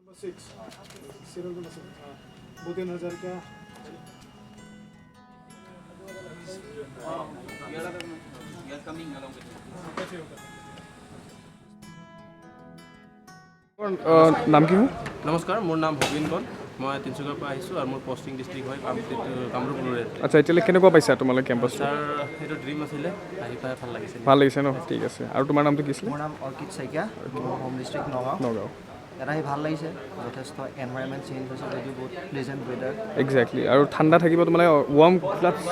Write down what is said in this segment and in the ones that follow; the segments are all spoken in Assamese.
6 serial number 6 2-3000 का नाम की हूँ नमस्कार मोर नाम भविन कौर मैं तिनसुकियार পৰা আহিছোঁ আৰু মোৰ পোষ্টিং ডিষ্ট্ৰিক্ট হয় কামৰূপ ৰুৰেল আচ্ছা এতিয়ালৈ কেনেকুৱা পাইছা তোমালোকে কেম্পাছ ছাৰ সেইটো ড্ৰিম আছিলে আহি পাই ভাল লাগিছে ন ঠিক আছে আৰু তোমাৰ নামটো কি আছিলে মোৰ নাম অৰ্কিড শইকীয়া মোৰ হোম ডিষ্ট্ৰিক্ট নগাঁও নগাঁও ইয়াত আহি ভাল লাগিছে যথেষ্ট এনভাইৰনমেণ্ট চেঞ্জ হৈছে যদিও বহুত প্লেজেণ্ট ৱেডাৰ এক্সেক্টলি আৰু ঠাণ্ডা থাকিব তোমালোকে ৱাৰ্ম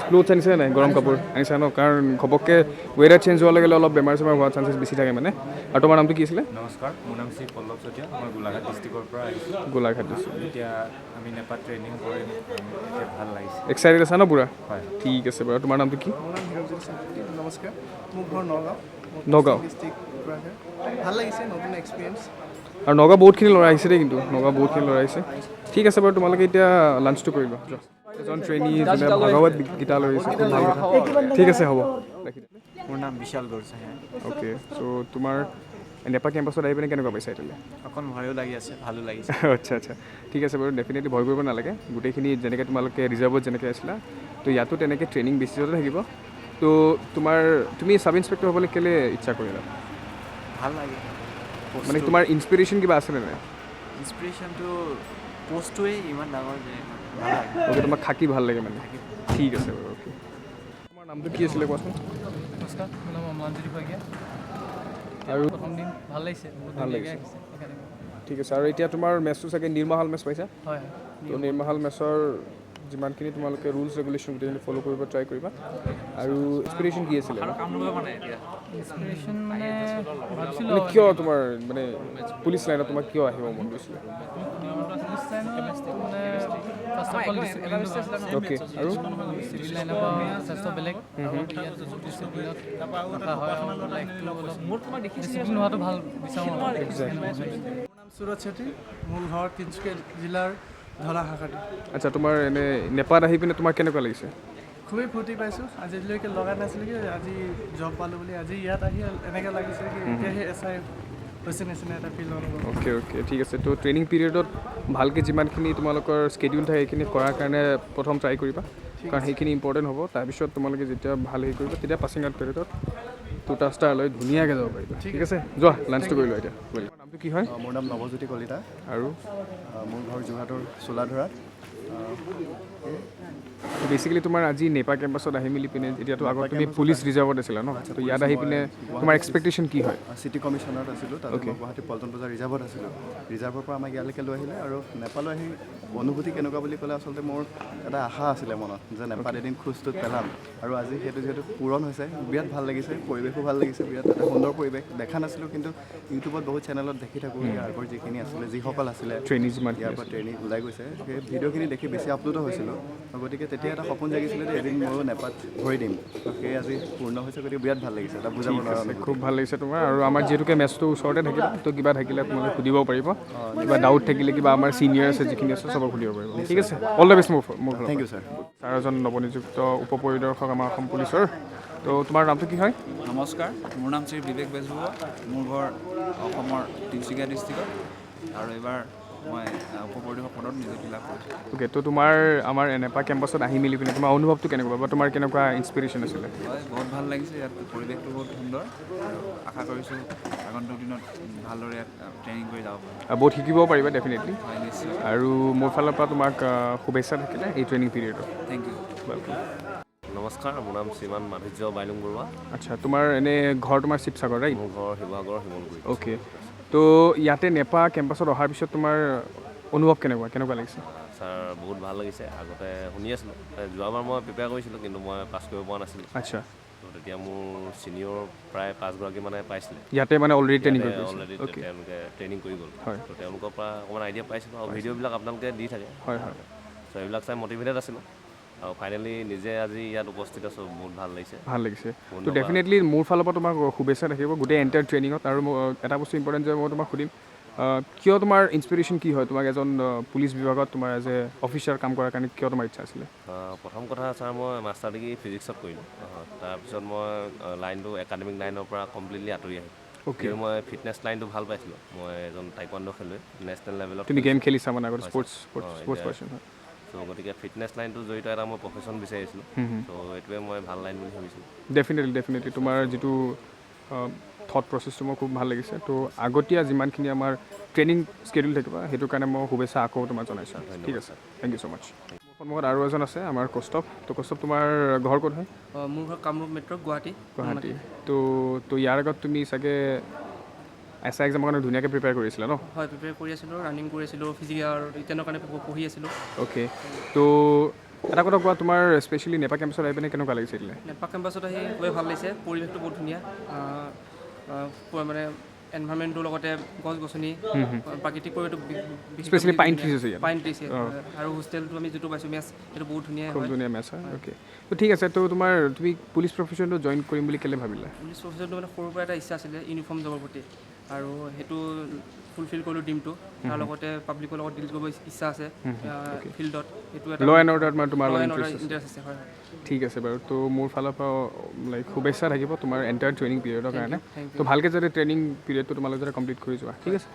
ক্লথ আনিছে নাই গৰম কাপোৰ আনিছা ন কাৰণ ঘপককৈ ৱেডাৰ চেঞ্জ হোৱাৰ লগে অলপ বেমাৰ চেমাৰ হোৱাৰ চান্সেছ বেছি থাকে মানে আৰু তোমাৰ নামটো কি আছিলে নমস্কাৰ মোৰ নাম শ্ৰী পল্লৱ চতিয়া মই গোলাঘাট ডিষ্ট্ৰিক্টৰ পৰা আহিছোঁ গোলাঘাট ডিষ্ট্ৰিক্ট এতিয়া আমি নেপা ট্ৰেইনিং কৰিম এতিয়া ভাল লাগিছে এক্সাইটেড আছা ন পুৰা হয় ঠিক আছে বাৰু তোমাৰ নামটো কি মোৰ নাম হিৰঞ্জন সামুদ্ৰী নমস্কাৰ মোৰ ঘৰ নগাঁও নগাঁও ডিষ্ট্ৰিক্ট ভাল লাগিছে নতুন এক্সপিৰিয়েঞ্চ আৰু নগাঁও বহুতখিনি ল'ৰা আহিছে দেই কিন্তু নগাঁও বহুতখিনি ল'ৰা আহিছে ঠিক আছে বাৰু তোমালোকে এতিয়া লাঞ্চটো কৰি লোৱা এজন ট্ৰেইনী যোনে ভাগৱত গীতা লৈ আহিছে খুব ভাল কথা ঠিক আছে হ'ব ৰাখি দিয়া মোৰ নাম বিশাল গোৰচাহে অ'কে চ' তোমাৰ নেপা কেম্পাছত আহি পিনে কেনেকুৱা পাইছা এতিয়ালৈ অকণ ভয়ো লাগি আছে ভালো লাগিছে আচ্ছা আচ্ছা ঠিক আছে বাৰু ডেফিনেটলি ভয় কৰিব নালাগে গোটেইখিনি যেনেকৈ তোমালোকে ৰিজাৰ্ভত যেনেকৈ আছিলা তো ইয়াতো তেনেকৈ ট্ৰেইনিং বেচিছতে থাকিব তো তুমি ছাব ইনস্পেক্টৰ হ'বলৈ কেলৈ ইচ্ছা কৰিলা ভাল লাগে মানে তোমাৰ ইনস্পিৰেশ্যন কিবা আছেনে নাই ইনস্পিৰেশ্যনটো পষ্টটোৱে ইমান ডাঙৰ যে ভাল লাগে অ'কে তোমাক থাকি ভাল লাগে মানে ঠিক আছে বাৰু অ'কে তোমাৰ নামটো কি আছিলে কোৱাচোন নমস্কাৰ মোৰ নাম অমলানজ্যোতি শইকীয়া আৰু প্ৰথম দিন ভাল লাগিছে বহুত ভাল ধুনীয়াকৈ লাগিছে। আহিছে একাডেমি ঠিক আছে আৰু এতিয়া তোমাৰ মেচটো চাগে নিৰ্মাহাল মেচ পাইছা হয় তো নিৰ্মাহাল মেচৰ যিমানখিনি তোমালোকে ৰুলছ ৰেগুলেশ্যন গোটেইখিনি ফ'ল' কৰিব ট্ৰাই কৰিবা আৰু ইনস্পিৰেশ্যন কি আছিলে ইনস্পিৰেশ্যন মানে ভাবিছিলোঁ মানে কিয় তোমাৰ মানে পুলিচ লাইনত তোমাৰ কিয় আহিব মন গৈছিলে পুলিচ লাইনত মানে ফাৰ্ষ্ট অফ অল ডিচিপ্লিনটো অ'কে আৰু চিভিল লাইনৰ পৰা যথেষ্ট বেলেগ আৰু ইয়াত ডিচিপ্লিনত ৰখা হয় আৰু লাইফটো অলপ ডিচিপ্লিন হোৱাটো ভাল বিচাৰোঁ মোৰ নাম সুৰজ চেত্ৰী মোৰ ঘৰ তিনিচুকীয়া জিলাৰ ধলা শাখাটো আচ্ছা তোমাৰ এনে নেপাত আহি পিনে তোমাৰ কেনেকুৱা লাগিছে খুবেই ফূৰ্তি পাইছোঁ আজিলৈকে লগা নাছিলে কি আজি জব পালোঁ বুলি আজি ইয়াত আহি এনেকৈ লাগিছে কি এতিয়াহে এছাই হৈছে নিচিনা এটা ফিল অনুভৱ অ'কে অ'কে ঠিক আছে তো ট্ৰেইনিং পিৰিয়ডত ভালকৈ যিমানখিনি তোমালোকৰ স্কেডিউল থাকে সেইখিনি কৰাৰ কাৰণে প্ৰথম ট্ৰাই কৰিবা কাৰণ সেইখিনি ইম্পৰ্টেণ্ট হ'ব তাৰপিছত তোমালোকে যেতিয়া ভাল হেৰি কৰিবা তেতিয়া পাছিং আউট পিৰিয়ডত 2টা ষ্টাৰ লৈ ধুনীয়াকৈ যাব পাৰিবা ঠিক আছে যোৱা লাঞ্চটো কৰি লোৱা এতিয়া তোমাৰ নামটো কি হয় মোৰ নাম নৱজ্যোতি কলিতা আৰু মোৰ ঘৰ যোৰহাটৰ চোলাধৰাত বেচিকেলি তোমাৰ আজি নেপা কেম্পাছত আহি মেলি পিনে এতিয়াতো আগত তুমি পুলিচ ৰিজাৰ্ভত আছিলা ন তো ইয়াত আহি পিনে তোমাৰ এক্সপেক্টেশ্যন কি হয় চিটি কমিশ্যনাৰত আছিলোঁ তাত মই গুৱাহাটী পল্টন বজাৰ ৰিজাৰ্ভত আছিলোঁ ৰিজাৰ্ভৰ পৰা আমাক ইয়ালৈকে লৈ আহিলে আৰু নেপাললৈ আহি অনুভূতি কেনেকুৱা বুলি ক'লে আচলতে মোৰ এটা আশা আছিলে মনত যে নেপাত এদিন খোজটোত পেলাম আৰু আজি সেইটো যিহেতু পূৰণ হৈছে বিৰাট ভাল লাগিছে পৰিৱেশো ভাল লাগিছে বিৰাট এটা সুন্দৰ পৰিৱেশ দেখা নাছিলোঁ কিন্তু ইউটিউবত বহুত চেনেলত দেখি থাকোঁ ইয়াৰ আগৰ যিখিনি আছিলে যিসকল আছিলে ট্ৰেইনিং যিমান ইয়াৰ পৰা ট্ৰেইনিং ওলাই গৈছে সেই ভিডিঅ'খিনি দেখি বেছি আপ্লুত হৈছিলোঁ গতিকে তেতিয়া এটা সপোন জাগিছিলে যে এদিন ময়ো নেপাত ভৰি দিম সেই আজি পূৰ্ণ হৈছে গতিকে বিৰাট ভাল লাগিছে এটা বুজাব নোৱাৰা অনুভূতি। খুব ভাল লাগিছে তোমাৰ আৰু আমাৰ যিহেতুকে মেচটো ওচৰতে থাকিব তো কিবা থাকিলে তোমালোকে সুধিব পাৰিব কিবা ডাউট থাকিলে কিবা আমাৰ ছিনিয়ৰ আছে যিখিনি আছে চবক সুধিব পাৰিব ঠিক আছে অল দ্য বেষ্ট মোৰ থেংক ইউ ছাৰ ছাৰ এজন নৱনিযুক্ত উপ পৰিদৰ্শক আমাৰ অসম পুলিচৰ তো তোমাৰ নামটো কি হয় নমস্কাৰ মোৰ নাম শ্ৰী বিবেক বেজবৰুৱা মোৰ ঘৰ অসমৰ তিনিচুকীয়া ডিষ্ট্ৰিক্টত আৰু এইবাৰ মই উপ পৰিদৰ্শক পদত নিযুক্তি লাভ কৰিছোঁ অ'কে তো তোমাৰ আমাৰ নেপা কেম্পাছত আহি মেলি পিনে তোমাৰ অনুভৱটো কেনেকুৱা বা তোমাৰ কেনেকুৱা ইনস্পিৰেশ্যন আছিলে হয় বহুত ভাল লাগিছে ইয়াত পৰিৱেশটো বহুত সুন্দৰ আৰু আশা কৰিছোঁ আগন্তুক দিনত ভালদৰে ইয়াত ট্ৰেইনিং কৰি যাব পাৰিম বহুত শিকিব পাৰিবা ডেফিনেটলি হয় নিশ্চয় আৰু মোৰ ফালৰ পৰা তোমাক শুভেচ্ছা থাকিলে এই ট্ৰেইনিং পিৰিয়ডত থেংক ইউ ৱেলকাম নমস্কাৰ মোৰ নাম শ্ৰীমান মাধুৰ্য বাইলুং বৰুৱা আচ্ছা তোমাৰ এনে ঘৰ তোমাৰ শিৱসাগৰ ৰাইট মোৰ ঘৰ শিৱসাগৰ শিমলগুৰি অ'কে তো ইয়াতে নেপা কেম্পাছত অহাৰ পিছত তোমাৰ অনুভৱ কেনেকুৱা লাগিছে ছাৰ বহুত ভাল লাগিছে আগতে শুনি আছিলোঁ যোৱাবাৰ মই প্ৰিপেয়াৰ কৰিছিলোঁ কিন্তু মই পাছ কৰিব পৰা নাছিলোঁ আচ্ছা তো তেতিয়া মোৰ ছিনিয়ৰ প্ৰায় 5গৰাকী মানে পাইছিলে ইয়াতে মানে অলৰেডি ট্ৰেইনিং কৰি অলৰেডি অ'কে তেওঁলোকে ট্ৰেইনিং কৰি গ'ল হয় তো তেওঁলোকৰ পৰা অকণমান আইডিয়া পাইছিলোঁ আৰু ভিডিঅ'বিলাক আপোনালোকে দি থাকে হয় হয় চ' এইবিলাক চাই মটিভেটেড আছিলোঁ আৰু ফাইনেলি নিজে আজি ইয়াত উপস্থিত আছোঁ বহুত ভাল লাগিছে তো ডেফিনেটলি মোৰ ফালৰ পৰা তোমাক শুভেচ্ছা থাকিব গোটেই এণ্টায়াৰ ট্ৰেইনিঙত আৰু এটা বস্তু ইম্পৰ্টেণ্ট যে মই তোমাক সুধিম কিয় তোমাৰ ইনস্পিৰেশ্যন কি হয় তোমাক এজন পুলিচ বিভাগত তোমাৰ এজ এ অফিচাৰ কাম কৰাৰ কাৰণে কিয় তোমাৰ ইচ্ছা আছিলে প্ৰথম কথা ছাৰ মই মাষ্টাৰ ডিগ্ৰী ফিজিক্সত কৰিলোঁ তাৰপিছত মই লাইনটো একাডেমিক লাইনৰ পৰা কমপ্লিটলি আঁতৰি আহিলোঁ কিন্তু মই ফিটনেছ লাইনটো ভাল পাইছিলোঁ মই এজন টাইকোৱাণ্ডো খেলুৱৈ নেশ্যনেল লেভেলত তুমি গেম খেলিছা মানে আগত স্পৰ্টছ পাৰ্চন হয় চ' গতিকে ফিটনেছ লাইনটো জড়িত এটা মই প্ৰফেশ্যন বিচাৰিছিলোঁ চ' এইটোৱে মই ভাল লাইন বুলি ভাবিছিলোঁ ডেফিনেটলি তোমাৰ যিটো থট প্ৰচেছটো মোৰ খুব ভাল লাগিছে তো আগতীয়া যিমানখিনি আমাৰ ট্ৰেইনিং স্কেডিউল থাকিব সেইটো কাৰণে মই শুভেচ্ছা আকৌ তোমাক জনাইছোঁ ঠিক আছে থেংক ইউ ছ' মাছ সন্মুখত আৰু এজন আছে আমাৰ কৌস্তভ তো কৌস্তভ তোমাৰ ঘৰ ক'ত হয় মোৰ ঘৰ কামৰূপ মেট্ৰ' গুৱাহাটী তো ইয়াৰ আগত তুমি চাগে এছ আই এক্সামৰ কাৰণে ধুনীয়াকৈ প্ৰিপেয়াৰ কৰিছিলা ন হয় প্ৰিপেয়াৰ কৰি আছিলোঁ ৰানিং কৰি আছিলোঁ ফিজিকেল ৰিটেনৰ কাৰণে পঢ়ি আছিলোঁ অ'কে তো এটা কথা কোৱা তোমাৰ স্পেচিয়েলি নেপা কেম্পাছত আহি পিনে কেনেকুৱা লাগিছিলে নেপা কেম্পাছত আহি খুবেই ভাল লাগিছে পৰিৱেশটো বহুত ধুনীয়া মানে এনভাইৰমেণ্টটোৰ লগতে গছ গছনি প্ৰাকৃতিক পৰিৱেশটো স্পেচিয়েলি পাইন ট্ৰিজ আছে ইয়াত পাইন ট্ৰিজ আৰু হোষ্টেলটো আমি যিটো পাইছোঁ মেছ সেইটো বহুত ধুনীয়া খুব ধুনীয়া মেছ হয় অ'কে তো ঠিক আছে তো তুমি পুলিচ প্ৰফেশ্যনটো জইন কৰিম বুলি কেলৈ ভাবিলা পুলিচ প্ৰফেশ্যনটো মানে সৰুৰ পৰা এটা ইচ্ছা আছিলে ইউনিফৰ্ম জবৰ প্ৰতি আৰু সেইটো ফুলফিল কৰিলোঁ ড্ৰিমটো তাৰ লগতে পাব্লিকৰ লগত ডিল কৰিব ইচ্ছা আছে ফিল্ডত সেইটো এটা ল এণ্ড অৰ্ডাৰত মানে তোমাৰ ইণ্টাৰেষ্ট আছে হয় ঠিক আছে বাৰু তো মোৰ ফালৰ পৰা লাইক শুভেচ্ছা থাকিব তোমাৰ এণ্টায়াৰ ট্ৰেইনিং পিৰিয়ডৰ কাৰণে তো ভালকৈ যাতে ট্ৰেইনিং পিৰিয়ডটো তোমালোকে যাতে কমপ্লিট কৰি যোৱা ঠিক আছে